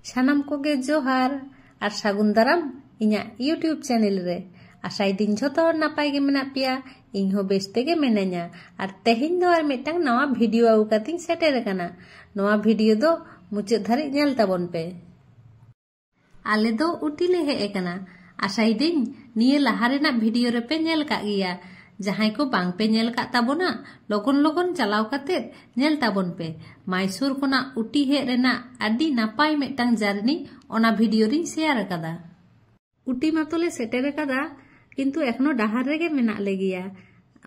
सानाम कोगे जोहार और सागुन दाराम इᱧᱟ YouTube channel रे आशाई दिन झोतो नापाय गे मेना पिया इन हो बेस्ते गे मेना냐 और तेहिन दो और मिटंग नवा वीडियो आउ कातिन सेटेर काना नवा वीडियो दो मुचाद धारि नेल ताबन पे आले दो उटी ले हेज काना आशाई दिन निये लाहा रेना वीडियो रे पे नेल का गिया जहां को बांग पे नेल का ताबोना लगन लगन चलाव काते नेल ताबन पे मैसूर कोना उटी हे रेना आदि नापाय मिटंग जार्नी ओना वीडियो रिन शेयर कादा उटी मातोले सेटेर कादा किंतु एखनो डाहार रेगे मेना लेगिया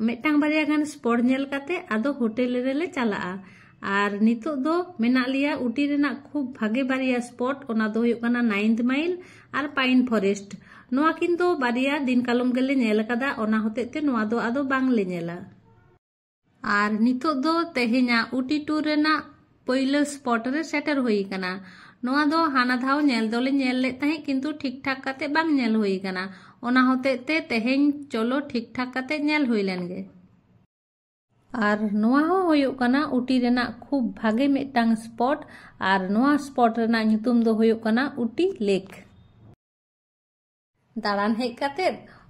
मिटंग बारिया गान स्पॉट नेल काते आदो होटेल रेले चलाआ और नितो दो मेना लिया उटी रेना खूब भागे बारिया स्पॉट ओना दो हुयुग काना 9th माइल और पाइन फॉरेस्ट नोआ किंतु बारिया दिन कालम गेले नेल कादा ओना होतेते नोआ दो आदो बांग ले नेला और नितो दो तेहे냐 उटी टूर रेना पहिलो स्पॉट रे सेटर हुई काना नोआ दो हाना धाव नेल दोले नेल ले ताहे किंतु ठीक ठाक काते बांग नेल हुई काना ओना होतेते तेहेñ चलो ठीक ठाक काते नेल हुई लेनगे और नोआ हो हुयुग काना उटी रेना खूब भागे मिटंग स्पॉट और नोआ स्पॉट रेना nyutum दो हुयुग काना उटी लेक दाड़ान हेज काते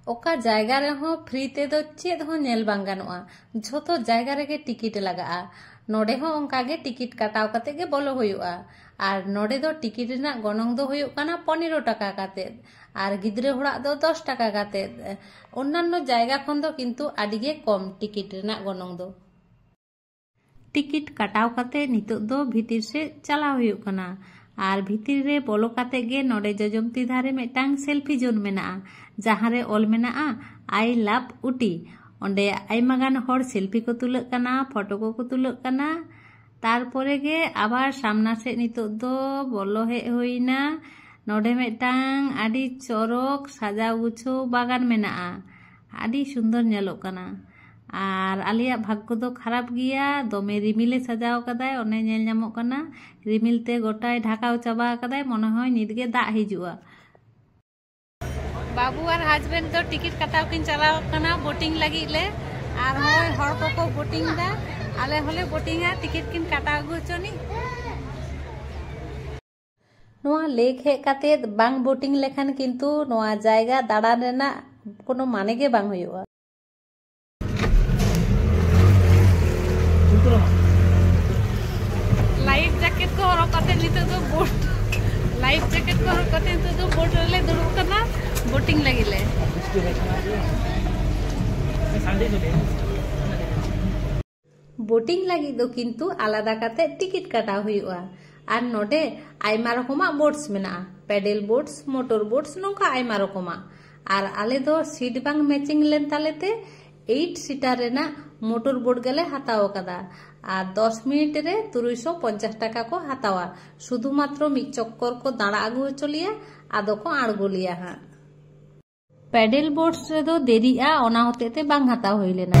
ओका जायगा रे हो फ्री ते दो चेद हो नेल बांग गानोआ झोतो जायगा रे गे टिकिट लगाआ नोडे हो ओंका गे टिकिट काटाव काते गे बोलो हुयुआ और नोडे दो टिकिट रेना गनंग दो हुयुग काना 15 टाका काते और गिद्रे होड़ा दो 10 टाका काते अन्यान्य जायगा खन दो किंतु आडी गे कम टिकिट रेना गनंग दो टिकिट काटाव काते नितो दो भीतिर से चलाव हुयुग काना और भीतिर रे बोलो काते गे नोडे जजमती धारे मिटंग सेल्फी जोन मेना जहां रे ऑल मेना आई लव उटी ओंडे आयमा गान हर सेल्फी को तुलक काना फोटो को तुलक काना तारपरे गे आबार सामना से नितो दो बोलो हे होइना नोडे मिटंग आडी चोरक साजाव गुछो बागान मेना आडी सुंदर नेलोग काना और आलिया भाग्य दो खराब गिया दमे रिमिले सजाव कदाय ओने नेल ᱧᱟᱢᱚᱜ काना रिमिल ते गोटाय ढाकाव चाबा कदाय मने होय निदगे दा हिजुआ बाबू और हस्बैंड तो टिकट कटाव किन चलाव काना बोटिंग लगी ले और होय हर को बोटिंग दा आले होले बोटिंग टिकट किन कटाव गुचोनी नोआ लेक हे काते बांग बोटिंग लेखान किंतु नोआ जायगा दाड़ान रेना कोनो माने गे बांग हुयुआ लाइफ जैकेट को हरक काते नितो दो बोट लाइफ जैकेट को हरक काते नितो दो बोट रेले दुड़ुब काना बोटिंग लागिले बोटिंग लगी दो किंतु आलादा काते टिकट काटाव हुयुआ और नोडे आयमा रकमा बोट्स मेना पेडल बोट्स मोटर बोट्स नोंका आयमा रकमा और आले दो सीट बांग मैचिंग लेन तालेते 8 सीटर रेना मोटर बोट गेले हाताव कदा और 10 मिनट रे 350 टाका को हातावा शुधु मात्र मिद चक्कर को दाड़ा आगु चलिया आदो को आड़गो लिया हां पेडल बोट्स रे दो देरिया ओना होतेते बांग हाताव होई लेना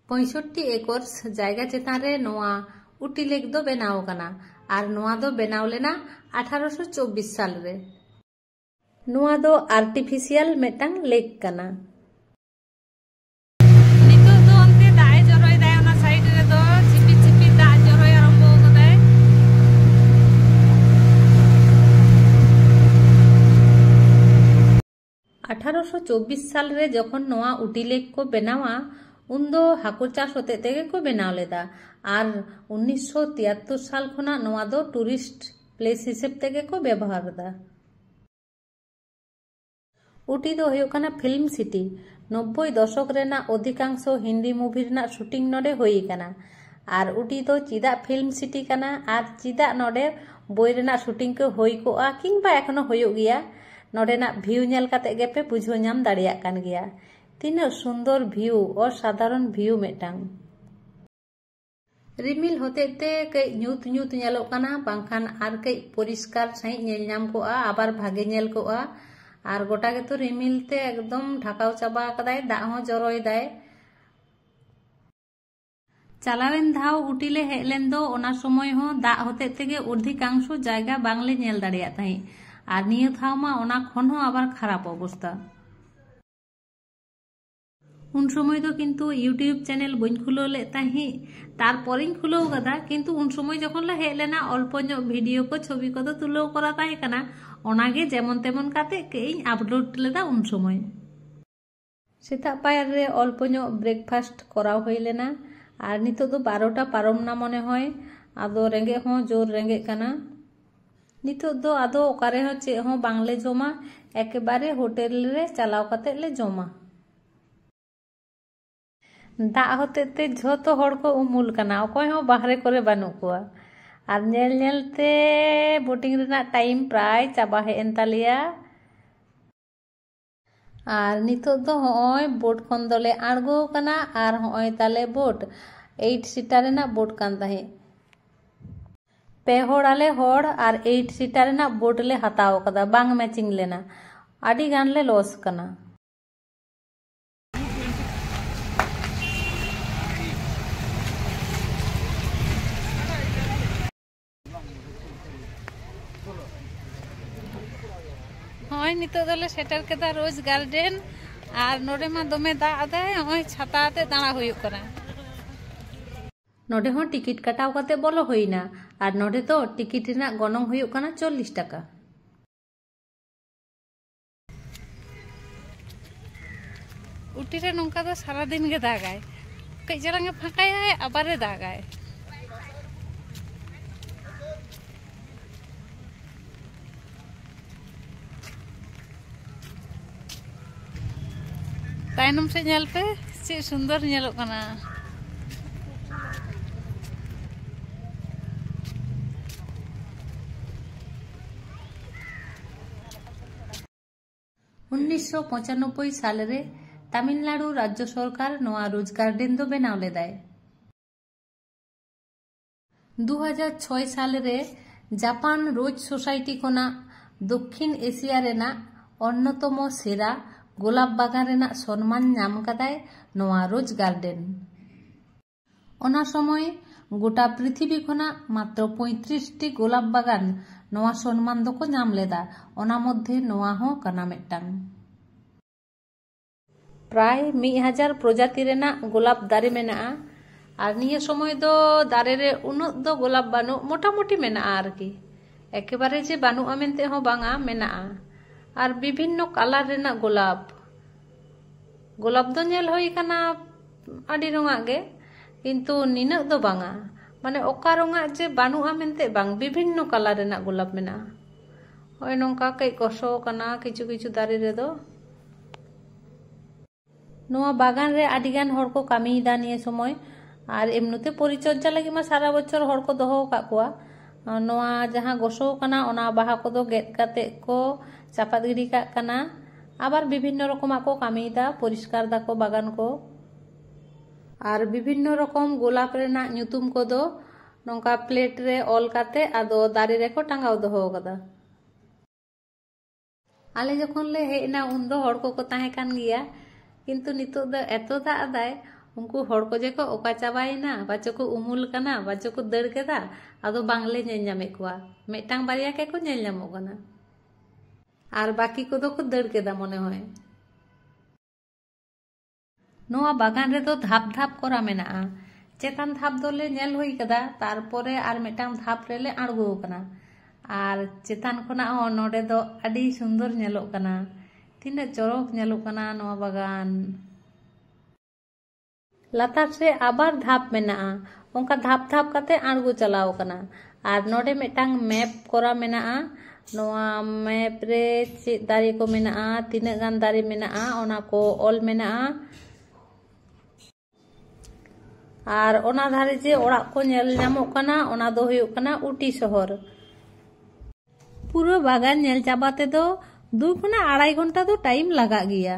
65 एकड़ जायगा चेतान रे नोआ उटी लेक दो बेनाव काना और नोआ दो बेनाव लेना 1824 साल रे नोआ दो आर्टिफिशियल मिटंग लेक काना नितो दो अंते दाय जरोय दाय ओना साइड रे दो चिपी चिपी दाय जरोय आरंभ कदाय 1824 साल रे जखन नोआ उटी लेक को बेनावा उन्दो हाकुर चाष होते तेगे को बेनाव लेदा और 1973 साल खना नोआ दो टूरिस्ट प्लेस हिसेब तेगे को व्यवहार दा उटी दो हुयुग काना फिल्म सिटी 90 दशक रेना अधिकांश हिंदी मूवी रेना शूटिंग नोडे हुई काना और उटी दो चिदा फिल्म सिटी काना और चिदा नोडे बोई रेना शूटिंग को हुई कोआ किंबा एखनो हुयुग गिया नोडेना व्यू नेल काते गे पे बुझो नाम दाड़िया कान गिया तीना सुंदर व्यू और साधारण व्यू मिटंग रिमिल होतेते कई ᱧᱩᱛ ᱧᱩᱛ नेलोग काना बांखान आर कई परिष्कार सही नेल नाम कोआ आबार भागे नेल कोआ और गोटा गे तो रिमिल ते एकदम ढाकाव चाबा कदाय दा हो जरोय दाय चालावेन धाव उटीले हेलेन दो ओना समय हो दा होतेते गे अधिकांश जायगा बांगले नेल दाड़िया ताही और निया धाव मा ओना खन हो आबार खराब अवस्था उन समय तो किन्तु यूट्यूब चैनल बन खुलो ले ताही तारपरिंग खुलो कदा किन्तु उन समय जखन ले हेज लेना अल्प ᱧᱚᱜ भिडियो को छवि को तुलो करा ताहे कना ओनागे जेमन तेमन काते केइñ अपलोड लेदा उन समय सेता पायर रे अल्प ᱧᱚᱜ ब्रेकफास्ट कराव होई लेना और नितो दो 12टा पारमना मने होय आदो रेंगे हो जोर रेंगे कना नितो दो आदो ओकारे हो चे हो बांगले जमा एकेबारे होटेल रे चलाव काते ले जमा दा होते ते झोतो हड़ को उमुल कना अकोय हो बाहरे करे बानु कोआ और नेल नेल ते बोटिंग रेना टाइम प्राय चाबा हे एन तालिया और नितो दो होय बोट खन दोले आड़गो कना और होय ताले बोट 8 सीटर रेना बोट कान ताहे पे होड़ाले होड़ और 8 सीटर रेना बोट ले हताव कदा बांग मैचिंग लेना आडी गान ले लॉस कना होय नितो दले सेटर केदा रोज गार्डन और नोडे मा दोमे दा आदे होय छाता ते दाणा हुयुक कना नोडे हो टिकिट कटाव काते बोलो होइना और नोडे तो टिकिट रेना गनंग हुयुक कना 40 टाका उटी रे नोंका दो सारा दिन गे दागाय कई जरांगे फाकाय आबारे दागाय तायनम से नेल पे चे सुंदर नेलो कना 1995 साल रे तमिलनाडु राज्य सरकार नोआ रोज गार्डन दो बनाव लेदाय 2006 साल रे जापान रोज सोसाइटी कोना दक्षिण एशिया रेना अन्यतम सेरा गोलाप बागान रेना सम्मान नाम कदाय नोआ रोज गार्डन ओना समय गोटा पृथ्वी खोना मात्र 35 टी गोलाप बागान नोआ सम्मान दो नाम लेदा ओना मध्य नोआ हो कना मिट्टांग प्राय 1000 प्रजाति रेना गोलाप दारे मेना और निया समय दो दारे रे उनो दो गोलाप बानु मोटामुटी मेना आरकी एकेबारे जे बानु आमेनते हो बांगा मेना और विभिन्न कलर रेना गोलाप गोलाप दो नेल होई कना आडी रंगा गे किंतु निना दो बांगा माने ओका रंगा जे बानु आमेनते बांग विभिन्न कलर रेना गोलाप मेना होय नोंका कई कसो कना किछु किछु दारे रे दो नोआ बागान रे आडिगान हड़ को कामी दा निये समय और एमनुते परिचर्या लगी मा सारा बछर हड़ को दोहो का कोआ नोआ जहां गोसो कना ओना बाहा को दो गेट काते को चापात गिडी का कना आबार विभिन्न रकम को कामी दा परिष्कार दा को बागान को और विभिन्न रकम गोलाप रेना ᱧᱩᱛᱩᱢ को दो नोंका प्लेट रे ऑल काते आदो दारे रे को टांगाव दोहो कदा आले जखन ले हेना उन दो हड़ को ताहे कान गिया किंतु नितो द एतो दा आदाय उनको हड़ को जे को ओका चाबायना बाचो को उमुल कना बाचो को दड़ केदा आदो बांगले नेल ᱧᱟᱢᱮ कोआ मेटांग बारिया के को नेल ᱧᱟᱢो कना और बाकी को दो को दड़ केदा मने होय नोआ बागान रे दो धाप धाप करा मेना चेतान धाप दोले नेल होई कदा तारपरे आर मेटांग धाप रेले आड़गो कना और चेतान खना हो नोडे दो आडी सुंदर नेलो कना तीना चरक नेलो कना नोआ बागान लातार से आबार धाप मेना उनका धाप धाप काते आड़गो चलाव कना और नोडे मेटांग मैप करा मेना नोआ मैप रे चे दारे को मेना तीना गान दारे मेना ओना को ऑल मेना और ओना धारे जे ओड़ा को नेल ᱧᱟᱢᱚᱜ कना ओना दो हुयुक कना उटी शहर पूरा बागान नेल चाबाते दो 2 खुना 2.5 घंटा तो टाइम लगा गया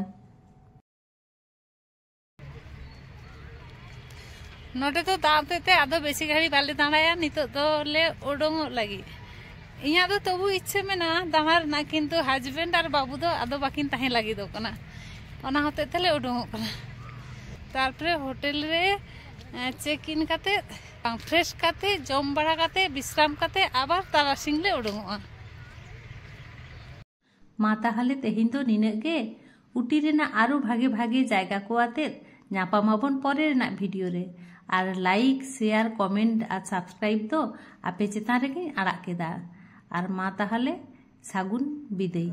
नोटे तो दाते ते आदो बेसी घड़ी बाले दाड़ाया नितो तो ले ओडोंग लगी इया तो तबु इच्छा मेना दामार ना किंतु हस्बैंड और बाबू दो आदो बाकिन ताहे लगी दो कना ओना होते तेले ओडोंग कना तारपरे होटल रे चेक इन काते फ्रेश काते जम बड़ा काते विश्राम काते आबार तारासिंग ले ओडोंगआ मा ताहले तेहिन दो निने गे उटी रेना आरो भागे भागे जायगा को आते ᱧᱟᱯᱟᱢᱟᱵᱚᱱ ᱯᱚᱨᱮ ᱨᱮᱱᱟᱜ ᱵᱷᱤᱰᱤᱭᱳ ᱨᱮ ᱟᱨ ᱞᱟᱭᱤᱠ ᱥᱮᱭᱟᱨ ᱠᱚᱢᱮᱱᱴ ᱟᱨ ᱥᱟᱵᱥᱠᱨᱟᱭᱤᱵ ᱫᱚ ᱟᱯᱮ ᱪᱮᱛᱟᱱ ᱨᱮᱜᱮᱧ ᱟᱲᱟᱜ ᱠᱮᱫᱟ ᱟᱨ ᱢᱟ ᱛᱟᱦᱚᱞᱮ ᱥᱟᱹᱜᱩᱱ ᱵᱤᱫᱟᱹᱭ।